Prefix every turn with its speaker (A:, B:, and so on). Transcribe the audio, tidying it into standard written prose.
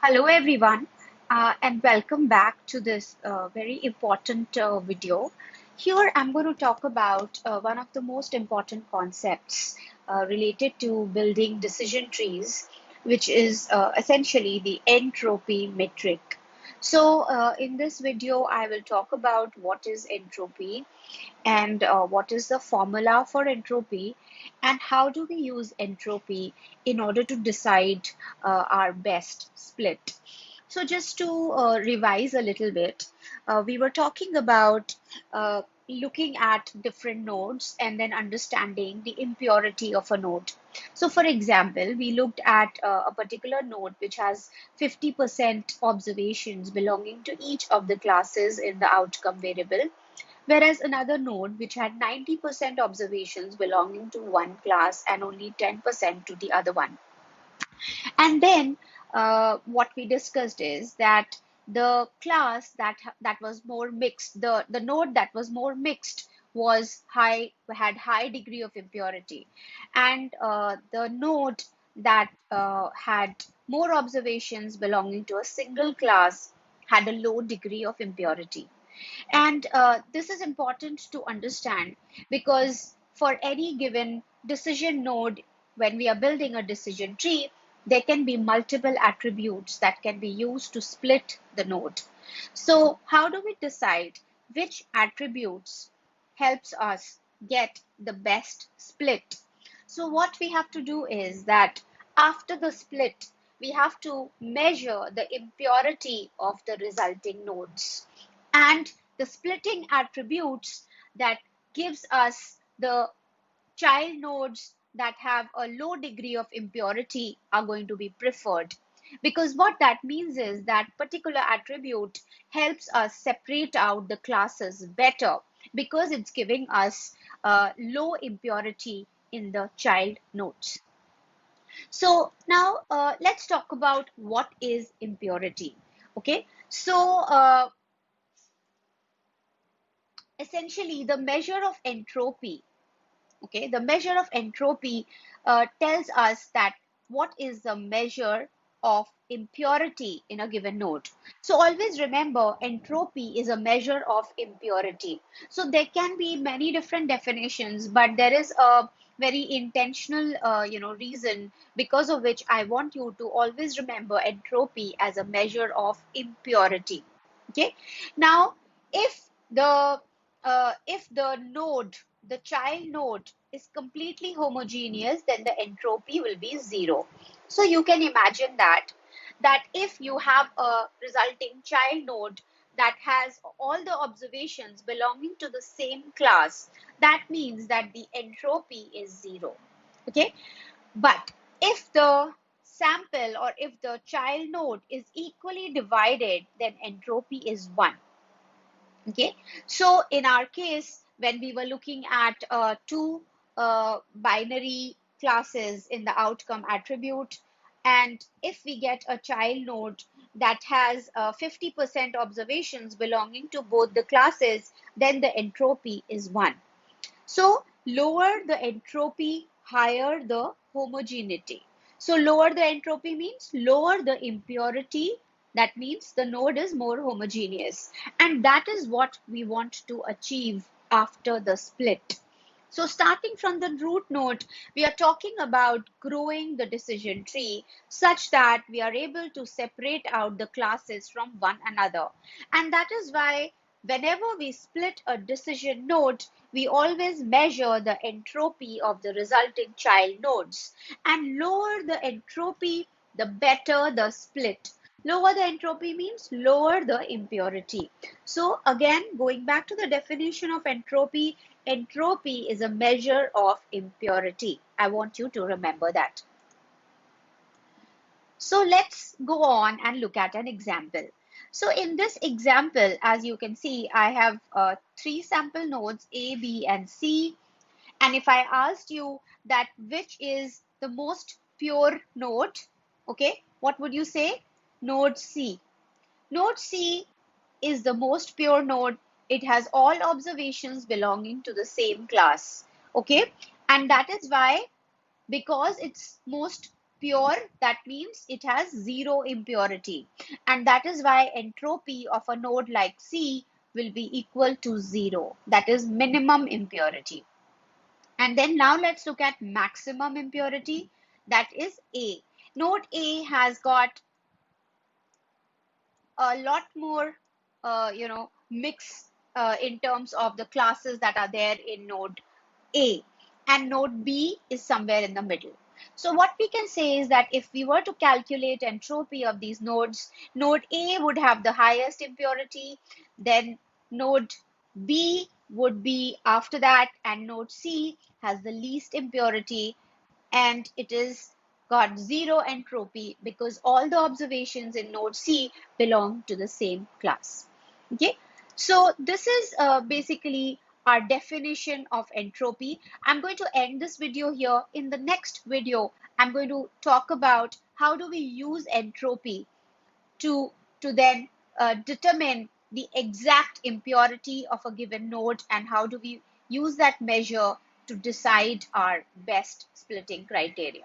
A: Hello everyone, and welcome back to this very important video. Here I'm going to talk about one of the most important concepts related to building decision trees, which is essentially the entropy metric. So in this video, I will talk about what is entropy and what is the formula for entropy and how do we use entropy in order to decide our best split. So just to revise a little bit, we were talking about looking at different nodes and then understanding the impurity of a node. So for example, we looked at a particular node which has 50% observations belonging to each of the classes in the outcome variable, whereas another node which had 90% observations belonging to one class and only 10% to the other one. And then what we discussed is that the class that was more mixed, the node that was more mixed had high degree of impurity, and the node that had more observations belonging to a single class had a low degree of impurity. And this is important to understand because for any given decision node, when we are building a decision tree, there can be multiple attributes that can be used to split the node. So how do we decide which attributes helps us get the best split? So what we have to do is that after the split, we have to measure the impurity of the resulting nodes, and the splitting attributes that gives us the child nodes that have a low degree of impurity are going to be preferred, because what that means is that particular attribute helps us separate out the classes better because it's giving us low impurity in the child nodes. So now let's talk about what is impurity. Okay, so essentially the measure of entropy, okay, the measure of entropy tells us that what is the measure of impurity in a given node. So always remember, entropy is a measure of impurity. So there can be many different definitions, but there is a very intentional reason because of which I want you to always remember entropy as a measure of impurity. Okay, now if the node, the child node, is completely homogeneous, then the entropy will be zero. So you can imagine that if you have a resulting child node that has all the observations belonging to the same class, that means that the entropy is zero. Okay, but if the sample or if the child node is equally divided, then entropy is 1. Okay, so in our case, when we were looking at two binary classes in the outcome attribute, and if we get a child node that has 50% observations belonging to both the classes, then the entropy is 1. So lower the entropy, higher the homogeneity. So lower the entropy means lower the impurity. That means the node is more homogeneous. And that is what we want to achieve after the split. So starting from the root node, we are talking about growing the decision tree such that we are able to separate out the classes from one another. And that is why whenever we split a decision node, we always measure the entropy of the resulting child nodes. And lower the entropy, the better the split. Lower the entropy means lower the impurity. So again, going back to the definition of entropy, entropy is a measure of impurity. I want you to remember that. So let's go on and look at an example. So in this example, as you can see, I have three sample nodes A, B, and C. And if I asked you that which is the most pure node, okay, what would you say? Node C. Node C is the most pure node. It has all observations belonging to the same class. Okay, and that is why, because it's most pure, that means it has zero impurity. And that is why entropy of a node like C will be equal to zero. That is minimum impurity. And then now let's look at maximum impurity. That is A. Node A has got a lot more, mix in terms of the classes that are there in node A, and node B is somewhere in the middle. So what we can say is that if we were to calculate entropy of these nodes, node A would have the highest impurity, then node B would be after that, and node C has the least impurity, and it is got zero entropy because all the observations in node C belong to the same class. Okay, so this is basically our definition of entropy. I'm going to end this video here. In the next video, I'm going to talk about how do we use entropy to then determine the exact impurity of a given node, and how do we use that measure to decide our best splitting criteria.